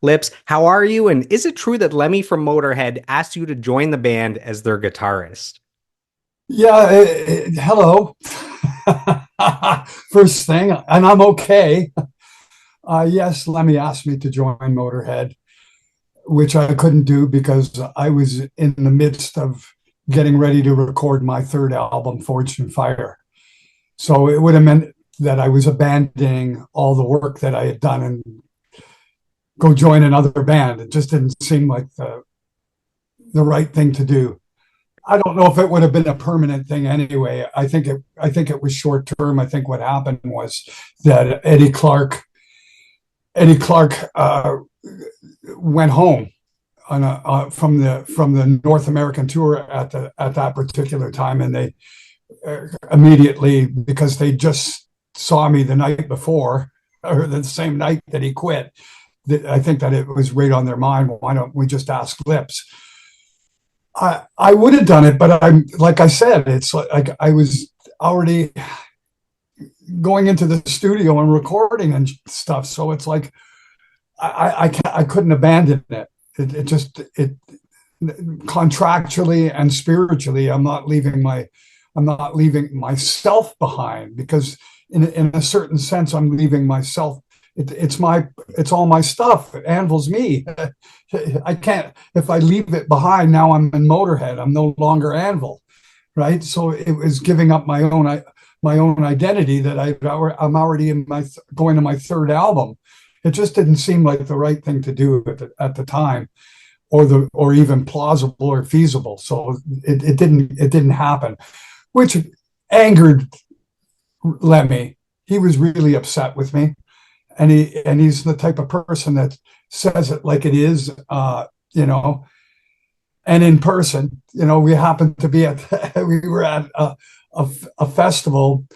Lips, how are you? And is it true that Lemmy from Motorhead asked you to join the band as their guitarist? Yeah, hello. First thing, and I'm okay. Yes, Lemmy asked me to join Motorhead, which I couldn't do because I was in the midst of getting ready to record my third album, Forged in Fire. So it would have meant that I was abandoning all the work that I had done and go join another band. It just didn't seem like the right thing to do. I don't know if it would have been a permanent thing anyway. I think it was short term. I think what happened was that Eddie Clark went home from the North American tour at that particular time, and they immediately, because they just saw me the night before or the same night that he quit. I think that it was right on their mind. Why don't we just ask Lips? I would have done it, but I'm like I said, it's like I was already going into the studio and recording and stuff. So it's like I couldn't abandon it. It just it contractually and spiritually, I'm not leaving myself behind, because in a certain sense I'm leaving myself. It's all my stuff. Anvil's me. I can't, if I leave it behind, now I'm in Motorhead. I'm no longer Anvil, right? So it was giving up my own identity that I'm already going to my third album. It just didn't seem like the right thing to do at the time, or even plausible or feasible. So it didn't happen, which angered Lemmy. He was really upset with me, and he's the type of person that says it like it is, you know. And in person, we happened to be we were at a festival.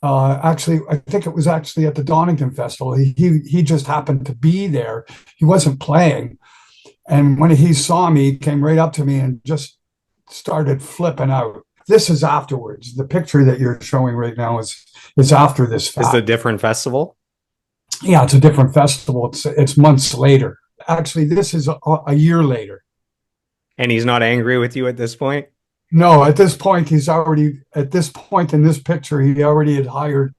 Actually, I think it was actually at the Donington Festival. He just happened to be there. He wasn't playing, and when he saw me, he came right up to me and just started flipping out. This is afterwards. The picture that you're showing right now is after this Is it a fact. different festival? Yeah, it's a different festival. It's months later. Actually, this is a year later. And he's not angry with you at this point? No, at this point in this picture, he already had hired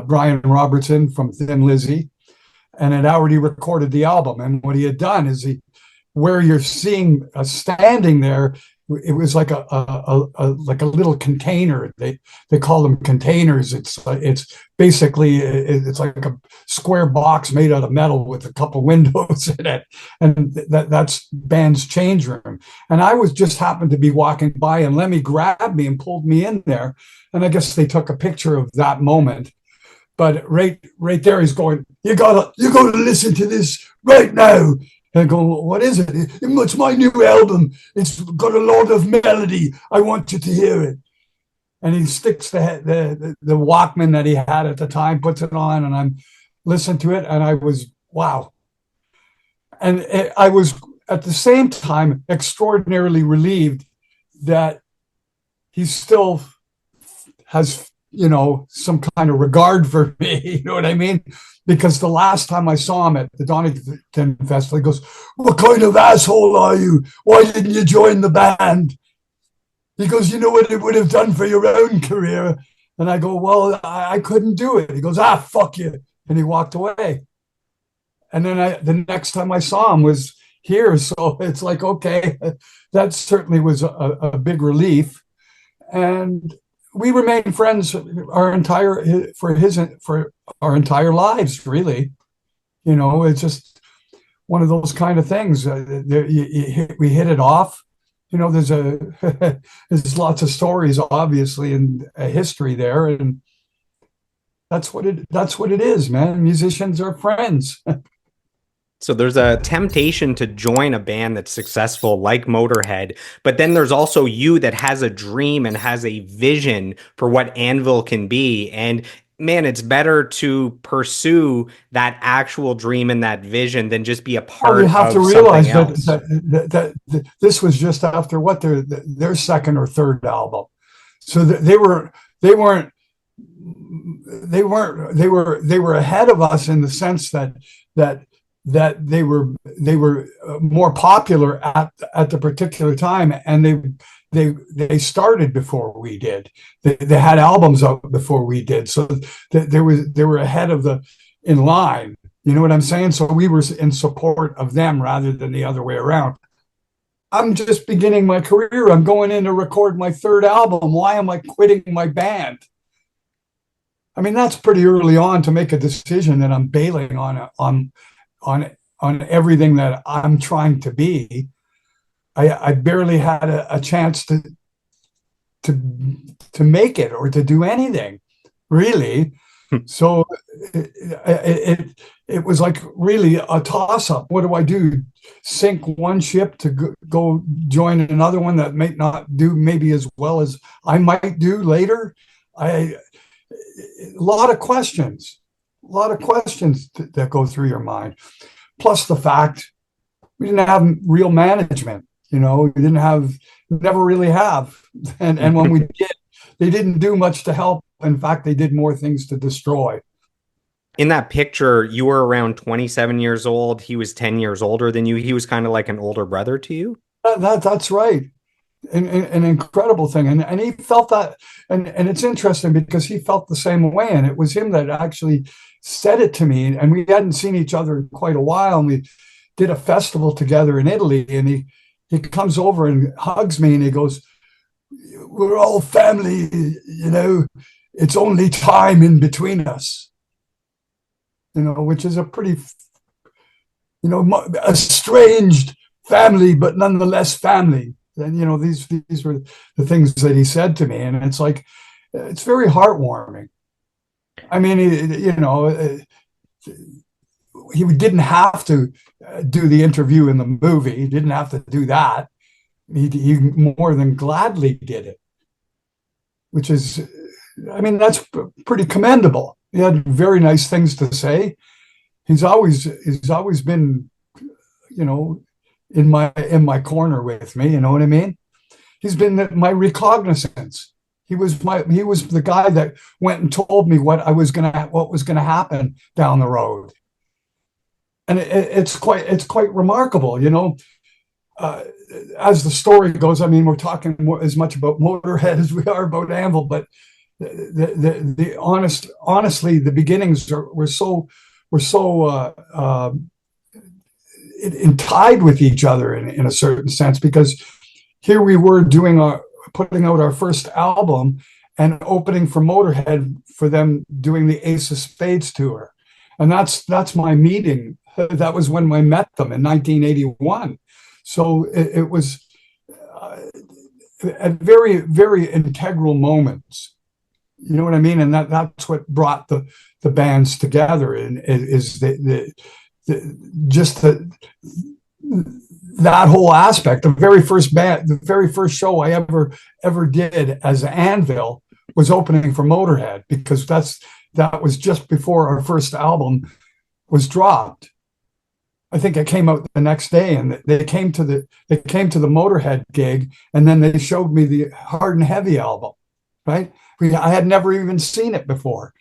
Brian Robertson from Thin Lizzy, and had already recorded the album. And what he had done is where you're seeing standing there, it was like a little container. They call them containers. It's basically, it's like a square box made out of metal with a couple windows in it, and that's band's change room. And I was just happened to be walking by, and Lemmy grabbed me and pulled me in there, and I guess they took a picture of that moment. But right there, he's going, you gotta listen to this right now. And I go, what is it? It's my new album. It's got a lot of melody. I want you to hear it. And he sticks the Walkman that he had at the time, puts it on, and I'm listening to it, and I was, wow. And I was at the same time extraordinarily relieved that he still has, some kind of regard for me. You know what I mean? Because the last time I saw him at the Donington Festival, he goes, "What kind of asshole are you? Why didn't you join the band?" He goes, "You know what it would have done for your own career." And I go, "Well, I couldn't do it." He goes, "Fuck you." And he walked away. And then the next time I saw him was here. So it's like, okay, that certainly was a big relief. And we remained friends for our entire lives, really. It's just one of those kind of things. We hit it off. There's there's lots of stories, obviously, and a history there, and that's what it is, man. Musicians are friends. So there's a temptation to join a band that's successful like Motorhead, but then there's also you that has a dream and has a vision for what Anvil can be. And man, it's better to pursue that actual dream and that vision than just be a Well, you part have to of something realize that else. that this was just after what their second or third album, so they weren't they were ahead of us in the sense that that they were more popular at the particular time, and they started before we did. They had albums out before we did, so they were ahead of the in line. You know what I'm saying? So we were in support of them rather than the other way around. I'm just beginning my career. I'm going in to record my third album. Why am I quitting my band? I mean, that's pretty early on to make a decision that I'm bailing on on everything that I'm trying to be. I barely had a chance to to make it or to do anything, really. So it was like really a toss up. What do I do? Sink one ship to go join another one that might not do maybe as well as I might do later. I a lot of questions, a lot of questions that go through your mind. Plus the fact we didn't have real management. You know, we didn't have, never really have, and when we did, they didn't do much to help. In fact, they did more things to destroy. In that picture, you were around 27 years old. He was 10 years older than you. He was kind of like an older brother to you. That's right. An incredible thing. And he felt that. And it's interesting because he felt the same way. And it was him that actually said it to me. And we hadn't seen each other in quite a while. And we did a festival together in Italy. And he comes over and hugs me and he goes, "We're all family, you know, it's only time in between us." You know, which is a pretty, you know, estranged family, but nonetheless family. And, you know, these were the things that he said to me. And it's like, it's very heartwarming. I mean, you know, he didn't have to do the interview in the movie. He didn't have to do that. He more than gladly did it, which is, I mean, that's pretty commendable. He had very nice things to say. He's always been, you know, in my corner with me. You know what I mean? He's been my recognizance. He was the guy that went and told me what was gonna happen down the road. And it's quite remarkable, you know. As the story goes, I mean, we're talking as much about Motorhead as we are about Anvil, but honestly, the beginnings were so tied with each other in a certain sense, because here we were putting out our first album and opening for Motorhead for them doing the Ace of Spades tour, and that's my meeting. That was when I met them in 1981. So it was at very, very integral moments. You know what I mean? And that's what brought the bands together, and is that whole aspect. The very first show I ever did as Anvil was opening for Motorhead, because that was just before our first album was dropped. I think it came out the next day, and they came to the Motorhead gig, and then they showed me the Hard and Heavy album. Right? I had never even seen it before.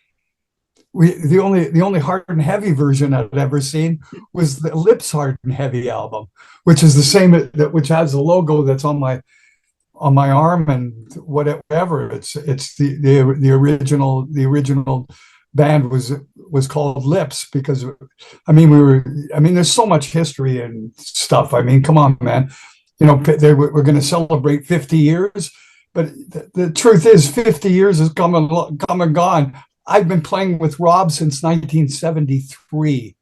The only Hard and Heavy version I'd ever seen was the Lips Hard and Heavy album, which is the same which has the logo that's on my arm and whatever. It's the original band was called Lips, because I mean there's so much history and stuff. I mean, come on, man. You know, we're going to celebrate 50 years, but the truth is 50 years has come and gone. I've been playing with Rob since 1973.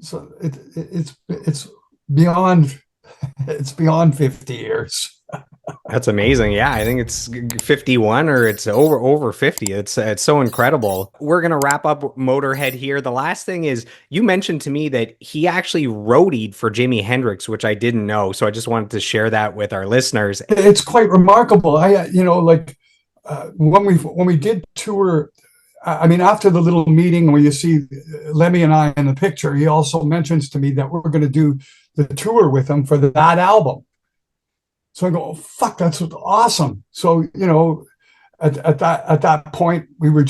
So it's beyond 50 years. That's amazing. Yeah, I think it's 51 or it's over 50. It's so incredible. We're going to wrap up Motorhead here. The last thing is, you mentioned to me that he actually roadied for Jimi Hendrix, which I didn't know. So I just wanted to share that with our listeners. It's quite remarkable. When we did tour, I mean, after the little meeting where you see Lemmy and I in the picture, he also mentions to me that we're going to do the tour with him for that album. So I go, "Oh, fuck, that's awesome." So, you know, at that point, we were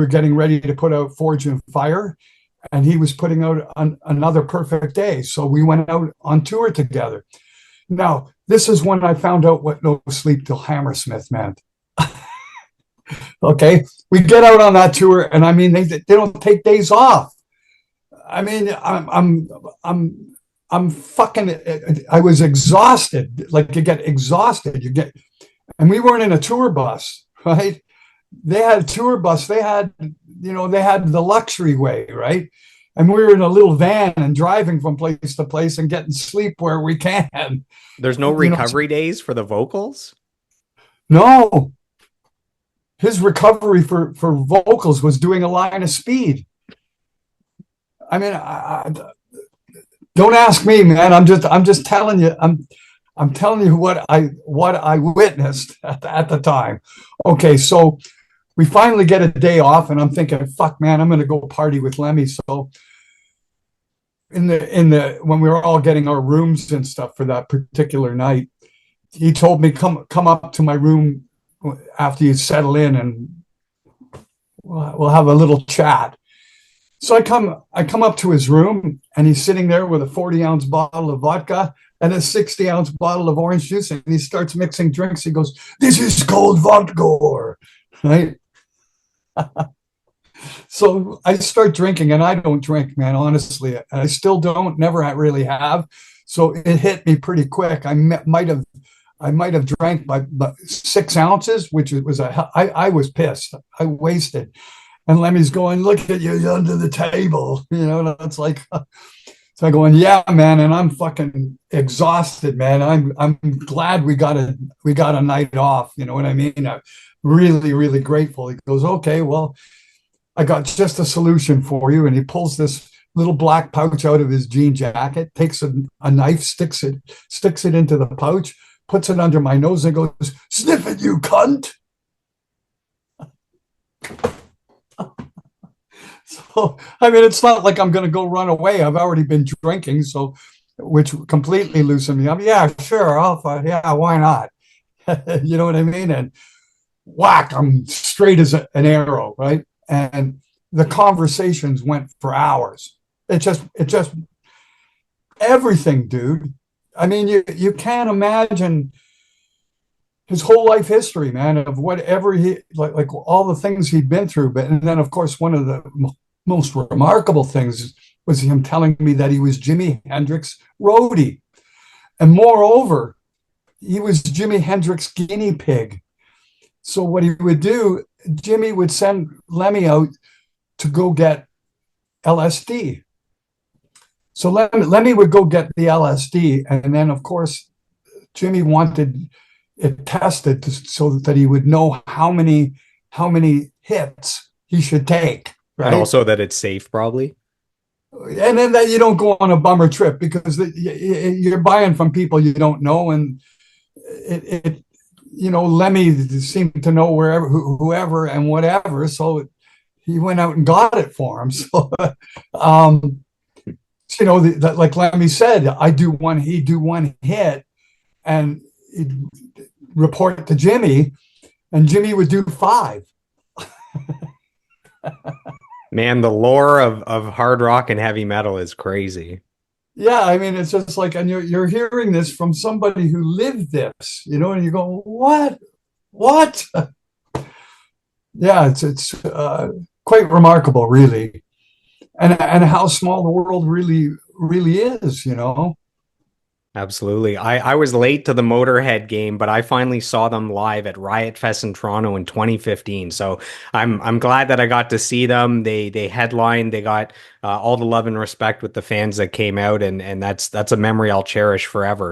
getting ready to put out Forge and Fire, and he was putting out another perfect day. So we went out on tour together. Now, this is when I found out what no sleep till Hammersmith meant. Okay. We get out on that tour, and I mean, they don't take days off. I mean, I'm fucking, I was exhausted. Like you get exhausted. And we weren't in a tour bus, right? They had a tour bus. They had the luxury way, right? And we were in a little van and driving from place to place and getting sleep where we can. There's no You know, recovery days for the vocals? no, his recovery for vocals was doing a line of speed. I mean, don't ask me, man. I'm just telling you. I'm telling you what I witnessed at the time. Okay, so we finally get a day off, and I'm thinking, fuck, man, I'm going to go party with Lemmy. So in the when we were all getting our rooms and stuff for that particular night, he told me come up to my room after you settle in, and we'll have a little chat. So I come up to his room, and he's sitting there with a 40-ounce bottle of vodka and a 60-ounce bottle of orange juice, and he starts mixing drinks. He goes, "This is called vodka," right? So I start drinking, and I don't drink, man. Honestly, I still don't. Never really have. So it hit me pretty quick. I might have drank by 6 ounces, which was I was pissed. I wasted. And Lemmy's going, "Look at you under the table." And it's like, so I'm going, "Yeah, man," and I'm fucking exhausted, man. I'm glad we got a night off. You know what I mean? I'm really, really grateful. He goes, "Okay, well, I got just a solution for you." And he pulls this little black pouch out of his jean jacket, takes a knife, sticks it into the pouch, puts it under my nose, and goes, "Sniff it, you cunt." So, I mean, it's not like I'm going to go run away. I've already been drinking, so which completely loosened me up. Yeah, sure. Yeah, why not? You know what I mean? And whack, I'm straight as an arrow, right? And the conversations went for hours. It just everything, dude. I mean, you can't imagine his whole life history, man, of whatever he like all the things he'd been through. But and then, of course, one of the most remarkable things was him telling me that he was Jimi Hendrix roadie, and moreover, he was Jimi Hendrix guinea pig. So what he would do, Jimmy would send Lemmy out to go get LSD. So Lemmy would go get the LSD, and then, of course, Jimmy wanted it tested so that he would know how many hits he should take, And right? also that it's safe, probably. And then that you don't go on a bummer trip because you're buying from people you don't know, and it Lemmy seemed to know whoever and whatever, so he went out and got it for him. So, like Lemmy said, he'd do one hit, and he'd report to Jimmy, and Jimmy would do five. Man, the lore of hard rock and heavy metal is crazy. Yeah, I mean, it's just like, and you're hearing this from somebody who lived this, and you go, what? Yeah, it's quite remarkable, really, and how small the world really is. Absolutely. I was late to the Motorhead game, but I finally saw them live at Riot Fest in Toronto in 2015. So I'm glad that I got to see them. They headlined. They got all the love and respect with the fans that came out, and that's a memory I'll cherish forever.